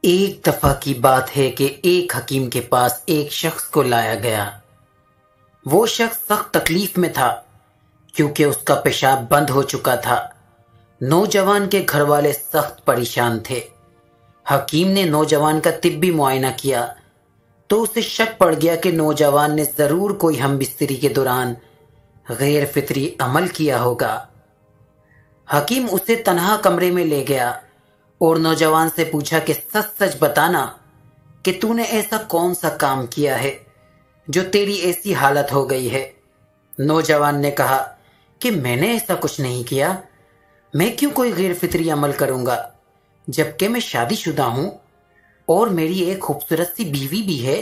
ایک دفعہ کی بات ہے کہ ایک حکیم کے پاس ایک شخص کو لایا گیا۔ وہ شخص سخت تکلیف میں تھا کیونکہ اس کا پیشاب بند ہو چکا تھا۔ نوجوان کے گھر والے سخت پریشان تھے۔ حکیم نے نوجوان کا طبی معائنہ کیا تو اسے شک پڑ گیا کہ نوجوان نے ضرور کوئی ہم بستری کے دوران غیر فطری عمل کیا ہوگا۔ حکیم اسے تنہا کمرے میں لے گیا اور نوجوان سے پوچھا کہ سچ سچ بتانا کہ تو نے ایسا کون سا کام کیا ہے جو تیری ایسی حالت ہو گئی ہے۔ نوجوان نے کہا کہ میں نے ایسا کچھ نہیں کیا، میں کیوں کوئی غیر فطری عمل کروں گا جبکہ میں شادی شدہ ہوں اور میری ایک خوبصورت سی بیوی بھی ہے۔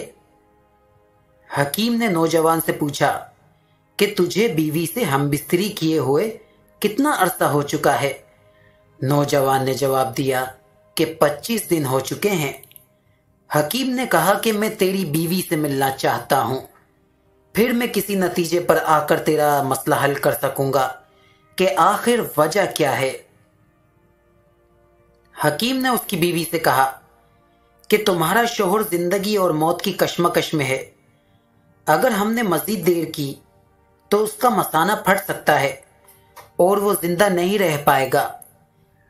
حکیم نے نوجوان سے پوچھا کہ تجھے بیوی سے ہم بستری کیے ہوئے کتنا عرصہ ہو چکا ہے؟ نوجوان نے جواب دیا کہ 25 دن ہو چکے ہیں۔ حکیم نے کہا کہ میں تیری بیوی سے ملنا چاہتا ہوں، پھر میں کسی نتیجے پر آ کر تیرا مسئلہ حل کر سکوں گا کہ آخر وجہ کیا ہے۔ حکیم نے اس کی بیوی سے کہا کہ تمہارا شوہر زندگی اور موت کی کشمکش میں ہے، اگر ہم نے مزید دیر کی تو اس کا مثانہ پھٹ سکتا ہے اور وہ زندہ نہیں رہ پائے گا۔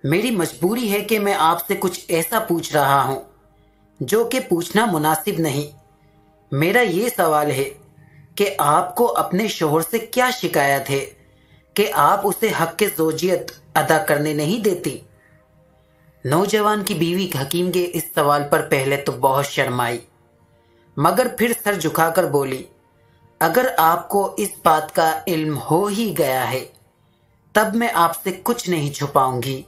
میری مجبوری ہے کہ میں آپ سے کچھ ایسا پوچھ رہا ہوں جو کہ پوچھنا مناسب نہیں۔ میرا یہ سوال ہے کہ آپ کو اپنے شوہر سے کیا شکایت ہے کہ آپ اسے حق زوجیت ادا کرنے نہیں دیتی؟ نوجوان کی بیوی حکیم کے اس سوال پر پہلے تو بہت شرمائی، مگر پھر سر جھکا کر بولی، اگر آپ کو اس بات کا علم ہو ہی گیا ہے تب میں آپ سے کچھ نہیں چھپاؤں گی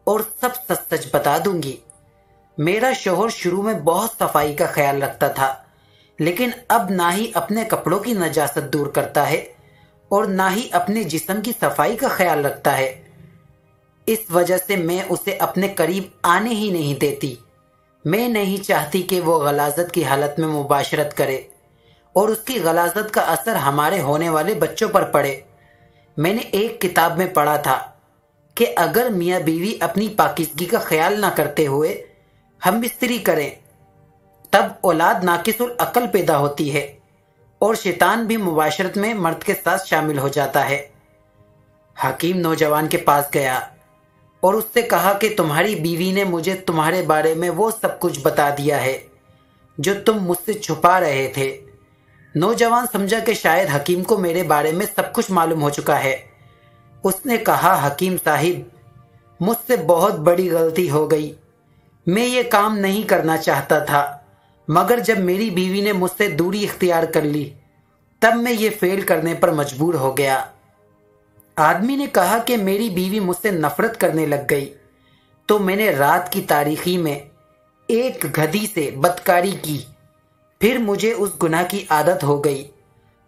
اور سب سچ سچ بتا دوں گی۔ میرا شوہر شروع میں بہت صفائی کا خیال رکھتا تھا، لیکن اب نہ ہی اپنے کپڑوں کی نجاست دور کرتا ہے اور نہ ہی اپنے جسم کی صفائی کا خیال رکھتا ہے۔ اس وجہ سے میں اسے اپنے قریب آنے ہی نہیں دیتی۔ میں نہیں چاہتی کہ وہ غلاظت کی حالت میں مباشرت کرے اور اس کی غلاظت کا اثر ہمارے ہونے والے بچوں پر پڑے۔ میں نے ایک کتاب میں پڑھا تھا کہ اگر میاں بیوی اپنی پاکیزگی کا خیال نہ کرتے ہوئے ہم بستری کریں تب اولاد ناقص العقل پیدا ہوتی ہے اور شیطان بھی مباشرت میں مرد کے ساتھ شامل ہو جاتا ہے۔ حکیم نوجوان کے پاس گیا اور اس سے کہا کہ تمہاری بیوی نے مجھے تمہارے بارے میں وہ سب کچھ بتا دیا ہے جو تم مجھ سے چھپا رہے تھے۔ نوجوان سمجھا کہ شاید حکیم کو میرے بارے میں سب کچھ معلوم ہو چکا ہے۔ اس نے کہا، حکیم صاحب، مجھ سے بہت بڑی غلطی ہو گئی، میں یہ کام نہیں کرنا چاہتا تھا، مگر جب میری بیوی نے مجھ سے دوری اختیار کر لی تب میں یہ فعل کرنے پر مجبور ہو گیا۔ آدمی نے کہا کہ میری بیوی مجھ سے نفرت کرنے لگ گئی تو میں نے رات کی تاریکی میں ایک گدھی سے بدکاری کی، پھر مجھے اس گناہ کی عادت ہو گئی۔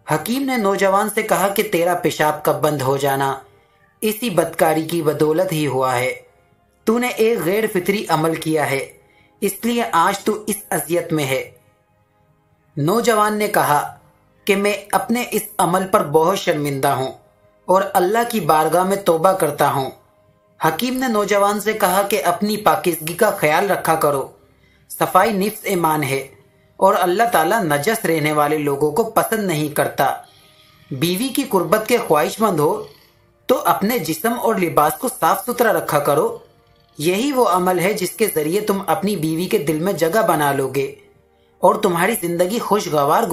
حکیم نے نوجوان سے کہا کہ تیرا پیشاب کا بند ہو جانا اسی بدکاری کی بدولت ہی ہوا ہے۔ تو نے ایک غیر فطری عمل کیا ہے، اس لیے آج تو اس اذیت میں ہے۔ نوجوان نے کہا کہ میں اپنے اس عمل پر بہت شرمندہ ہوں اور اللہ کی بارگاہ میں توبہ کرتا ہوں۔ حکیم نے نوجوان سے کہا کہ اپنی پاکیزگی کا خیال رکھا کرو، صفائی نفس ایمان ہے اور اللہ تعالیٰ نجس رہنے والے لوگوں کو پسند نہیں کرتا۔ بیوی کی قربت کے خواہش مند ہو تو اپنے جسم اور لباس کو صاف ستھرا رکھا کرو، یہی وہ عمل ہے جس کے ذریعے تم اپنی بیوی کے دل میں جگہ بنا لو گے اور تمہاری زندگی خوشگوار